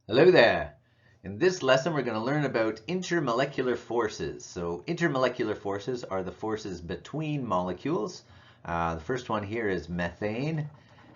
Hello there. In this lesson, we're going to learn about intermolecular forces. So intermolecular forces are the forces between molecules. The first one here is methane,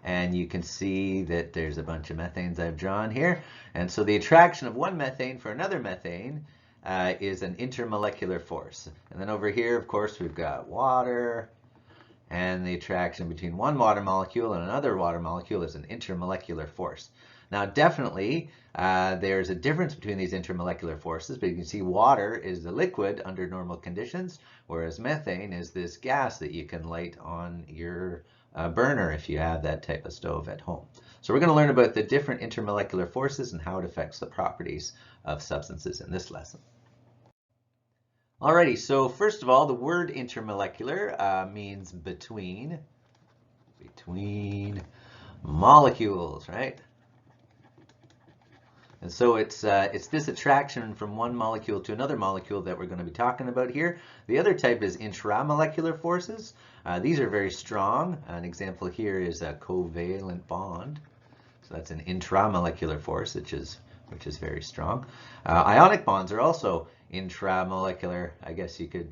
and you can see that there's a bunch of methanes I've drawn here. And so the attraction of one methane for another methane is an intermolecular force. And then over here, of course, we've got water, and the attraction between one water molecule and another water molecule is an intermolecular force. Now, definitely, there's a difference between these intermolecular forces, but you can see water is the liquid under normal conditions, whereas methane is this gas that you can light on your burner if you have that type of stove at home. So we're going to learn about the different intermolecular forces and how it affects the properties of substances in this lesson. Alrighty, so first of all, the word intermolecular means between molecules, right? And so it's this attraction from one molecule to another molecule that we're going to be talking about here. The other type is intramolecular forces. These are very strong. An example here is a covalent bond. So that's an intramolecular force, which is very strong. Ionic bonds are also intramolecular, I guess you could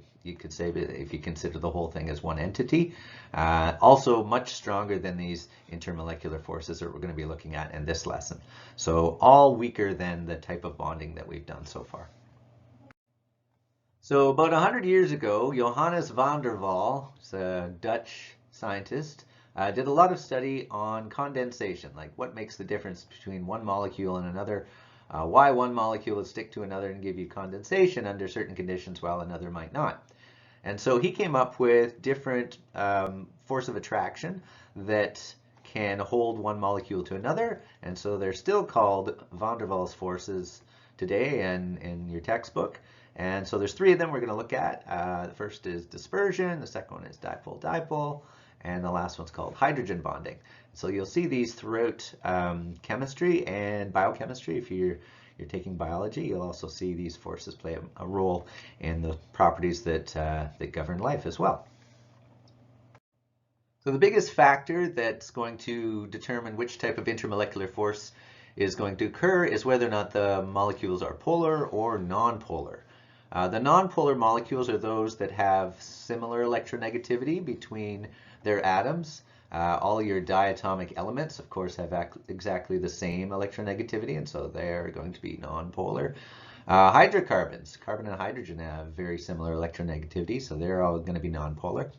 say, if you consider the whole thing as one entity. Also much stronger than these intermolecular forces that we're going to be looking at in this lesson. So all weaker than the type of bonding that we've done so far. So about 100 years ago, Johannes van der Waal, a Dutch scientist, did a lot of study on condensation, like what makes the difference between one molecule and another, why one molecule would stick to another and give you condensation under certain conditions while another might not. And so he came up with different force of attraction that can hold one molecule to another, and so they're still called van der Waals forces today and in your textbook. And so there's three of them we're going to look at. The first is dispersion, the second one is dipole-dipole, and the last one's called hydrogen bonding. So you'll see these throughout chemistry and biochemistry. If you're taking biology, you'll also see these forces play a role in the properties that govern life as well. So the biggest factor that's going to determine which type of intermolecular force is going to occur is whether or not the molecules are polar or nonpolar. The nonpolar molecules are those that have similar electronegativity between their atoms. All your diatomic elements, of course, have exactly the same electronegativity, and so they're going to be nonpolar. Hydrocarbons, carbon and hydrogen, have very similar electronegativity, so they're all going to be nonpolar.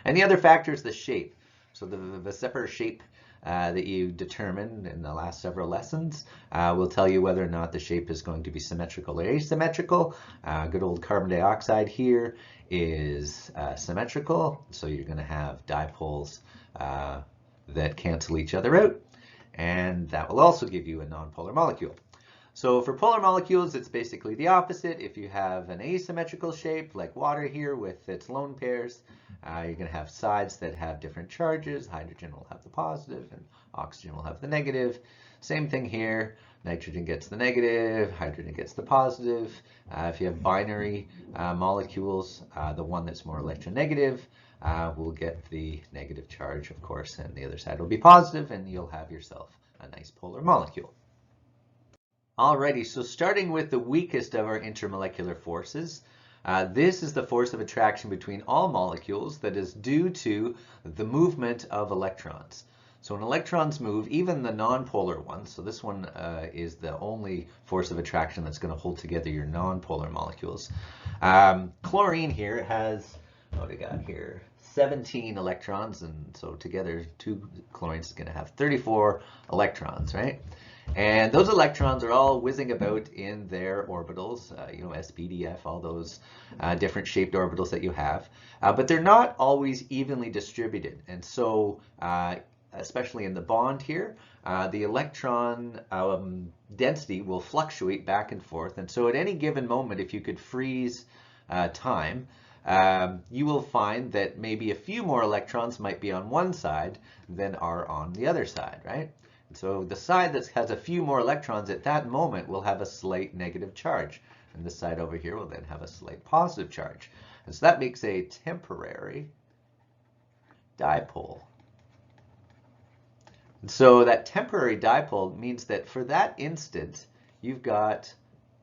And the other factor is the shape. So the vesicular shape that you determined in the last several lessons will tell you whether or not the shape is going to be symmetrical or asymmetrical. Good old carbon dioxide here is symmetrical, so you're going to have dipoles that cancel each other out, and that will also give you a nonpolar molecule. So for polar molecules, it's basically the opposite. If you have an asymmetrical shape, like water here with its lone pairs, you're going to have sides that have different charges. Hydrogen will have the positive and oxygen will have the negative. Same thing here. Nitrogen gets the negative, hydrogen gets the positive. If you have binary molecules, the one that's more electronegative will get the negative charge, of course, and the other side will be positive, and you'll have yourself a nice polar molecule. Alrighty, so starting with the weakest of our intermolecular forces, this is the force of attraction between all molecules that is due to the movement of electrons. So when electrons move, even the nonpolar ones, so this one is the only force of attraction that's going to hold together your nonpolar molecules. Chlorine here has, what do we got here? 17 electrons, and so together two chlorines is going to have 34 electrons, right? And those electrons are all whizzing about in their orbitals, S, P, D, F, all those different shaped orbitals that you have. But they're not always evenly distributed. And so, especially in the bond here, the electron density will fluctuate back and forth. And so at any given moment, if you could freeze time, you will find that maybe a few more electrons might be on one side than are on the other side, right? So the side that has a few more electrons at that moment will have a slight negative charge. And this side over here will then have a slight positive charge. And so that makes a temporary dipole. And so that temporary dipole means that for that instant, you've got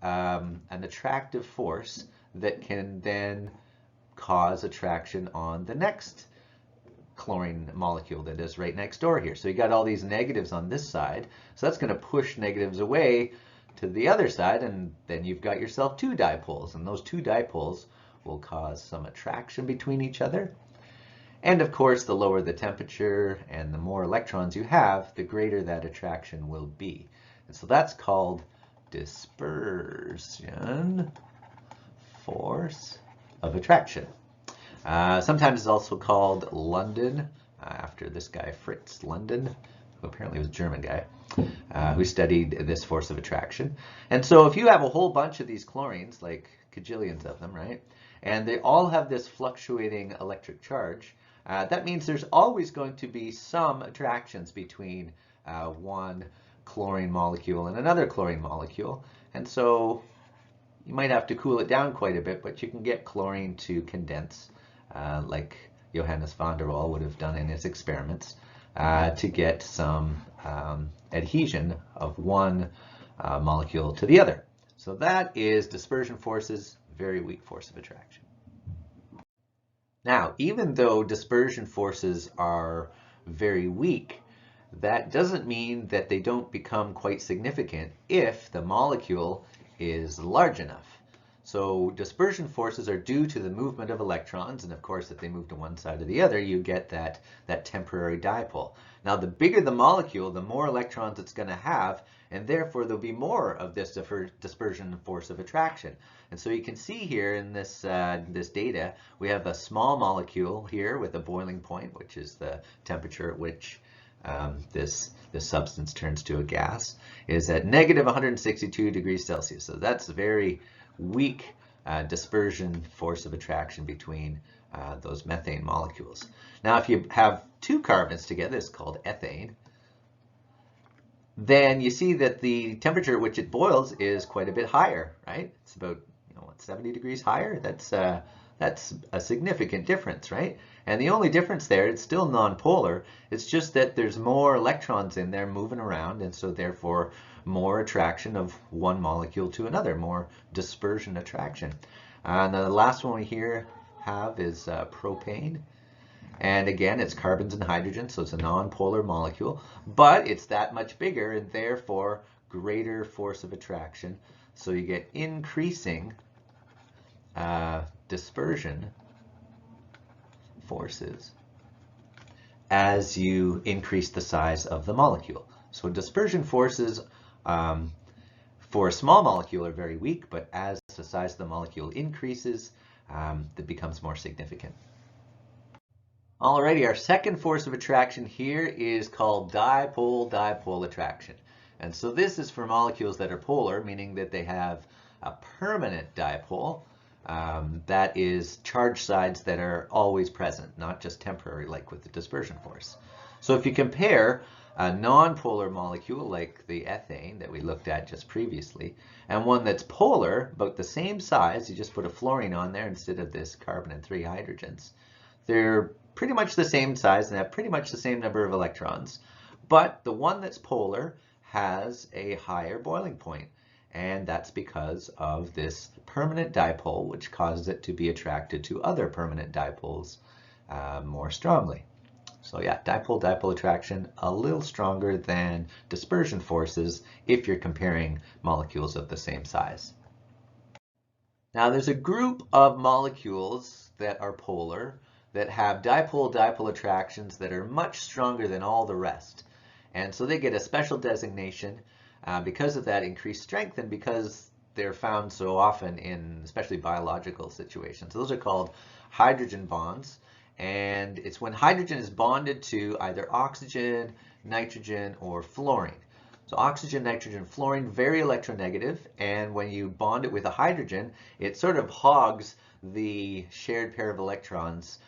an attractive force that can then cause attraction on the next chlorine molecule that is right next door here. So you got all these negatives on this side, so that's going to push negatives away to the other side, and then you've got yourself two dipoles, and those two dipoles will cause some attraction between each other. And of course, the lower the temperature and the more electrons you have, the greater that attraction will be. And so that's called dispersion force of attraction. Sometimes it's also called London, after this guy Fritz London, who apparently was a German guy, who studied this force of attraction. And so if you have a whole bunch of these chlorines, like cajillions of them, right, and they all have this fluctuating electric charge, that means there's always going to be some attractions between one chlorine molecule and another chlorine molecule. And so you might have to cool it down quite a bit, but you can get chlorine to condense, like Johannes van der Waal would have done in his experiments, to get some adhesion of one molecule to the other. So that is dispersion forces, very weak force of attraction. Now, even though dispersion forces are very weak, that doesn't mean that they don't become quite significant if the molecule is large enough. So dispersion forces are due to the movement of electrons, and of course if they move to one side or the other, you get that temporary dipole. Now the bigger the molecule, the more electrons it's going to have, and therefore there'll be more of this dispersion force of attraction. And so you can see here in this data, we have a small molecule here with a boiling point, which is the temperature at which this substance turns to a gas, is at negative 162 degrees Celsius. So that's a very weak dispersion force of attraction between those methane molecules. Now, if you have two carbons together, it's called ethane, then you see that the temperature at which it boils is quite a bit higher, right? It's about 70 degrees higher. That's a significant difference, right? And the only difference there, it's still nonpolar. It's just that there's more electrons in there moving around, and so therefore more attraction of one molecule to another, more dispersion attraction. And the last one we here have is propane. And again, it's carbons and hydrogen, so it's a nonpolar molecule, but it's that much bigger and therefore greater force of attraction. So you get increasing dispersion forces as you increase the size of the molecule. So dispersion forces for a small molecule are very weak, but as the size of the molecule increases, it becomes more significant. Alrighty, our second force of attraction here is called dipole-dipole attraction. And so this is for molecules that are polar, meaning that they have a permanent dipole. That is charge sides that are always present, not just temporary like with the dispersion force. So if you compare a nonpolar molecule like the ethane that we looked at just previously, and one that's polar, about the same size, you just put a fluorine on there instead of this carbon and 3 hydrogens. They're pretty much the same size and have pretty much the same number of electrons, but the one that's polar has a higher boiling point. And that's because of this permanent dipole, which causes it to be attracted to other permanent dipoles more strongly. So yeah, dipole-dipole attraction, a little stronger than dispersion forces if you're comparing molecules of the same size. Now there's a group of molecules that are polar that have dipole-dipole attractions that are much stronger than all the rest. And so they get a special designation because of that increased strength and because they're found so often in especially biological situations. So those are called hydrogen bonds, and it's when hydrogen is bonded to either oxygen, nitrogen, or fluorine. So oxygen, nitrogen, fluorine, very electronegative, and when you bond it with a hydrogen, it sort of hogs the shared pair of electrons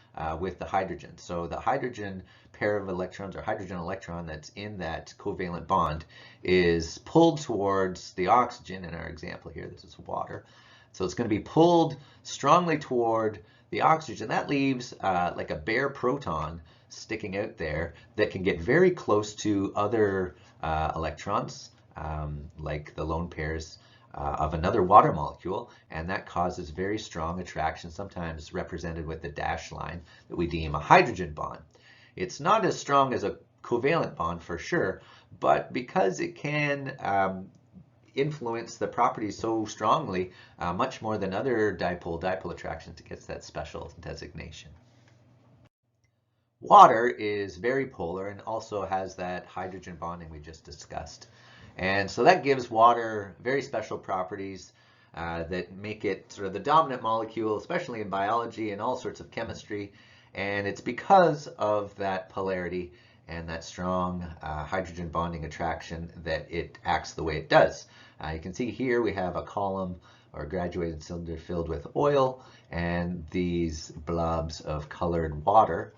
with the hydrogen. So the hydrogen pair of electrons, or hydrogen electron that's in that covalent bond, is pulled towards the oxygen. In our example here, this is water. So it's going to be pulled strongly toward the oxygen. That leaves like a bare proton sticking out there that can get very close to other electrons like the lone pairs of another water molecule, and that causes very strong attraction, sometimes represented with the dashed line that we deem a hydrogen bond. It's not as strong as a covalent bond for sure, but because it can influence the properties so strongly, much more than other dipole-dipole attractions, it gets that special designation. Water is very polar and also has that hydrogen bonding we just discussed. And so that gives water very special properties that make it sort of the dominant molecule, especially in biology and all sorts of chemistry. And it's because of that polarity and that strong hydrogen bonding attraction that it acts the way it does. You can see here we have a column or a graduated cylinder filled with oil, and these blobs of colored water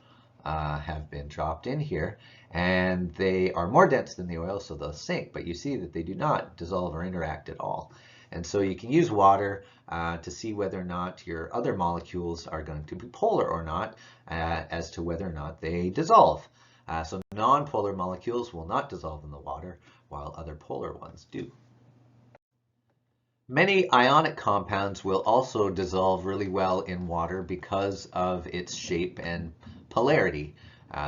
have been dropped in here, and they are more dense than the oil, so they'll sink, but you see that they do not dissolve or interact at all. And so you can use water to see whether or not your other molecules are going to be polar or not, as to whether or not they dissolve. So non-polar molecules will not dissolve in the water, while other polar ones do. Many ionic compounds will also dissolve really well in water because of its shape and polarity.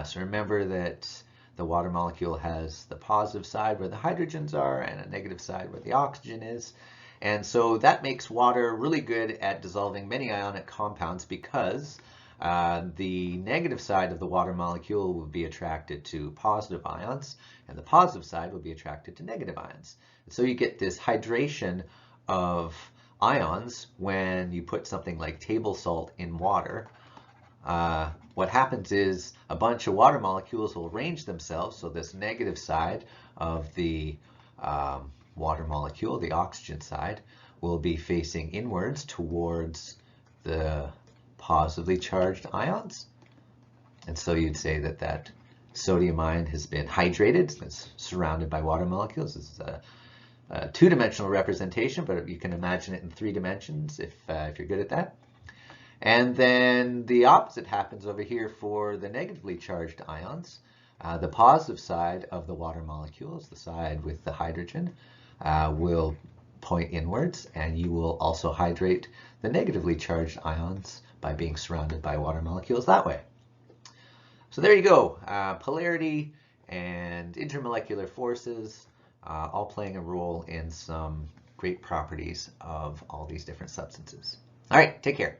So remember that the water molecule has the positive side where the hydrogens are and a negative side where the oxygen is. And so that makes water really good at dissolving many ionic compounds because the negative side of the water molecule will be attracted to positive ions, and the positive side will be attracted to negative ions. And so you get this hydration of ions when you put something like table salt in water. What happens is a bunch of water molecules will arrange themselves so this negative side of the water molecule, the oxygen side, will be facing inwards towards the positively charged ions. And so you'd say that that sodium ion has been hydrated, it's surrounded by water molecules. This is a two-dimensional representation, but you can imagine it in 3 dimensions if you're good at that. And then the opposite happens over here for the negatively charged ions. The positive side of the water molecules, the side with the hydrogen, will point inwards, and you will also hydrate the negatively charged ions by being surrounded by water molecules that way. So there you go, polarity and intermolecular forces, all playing a role in some great properties of all these different substances. All right, take care.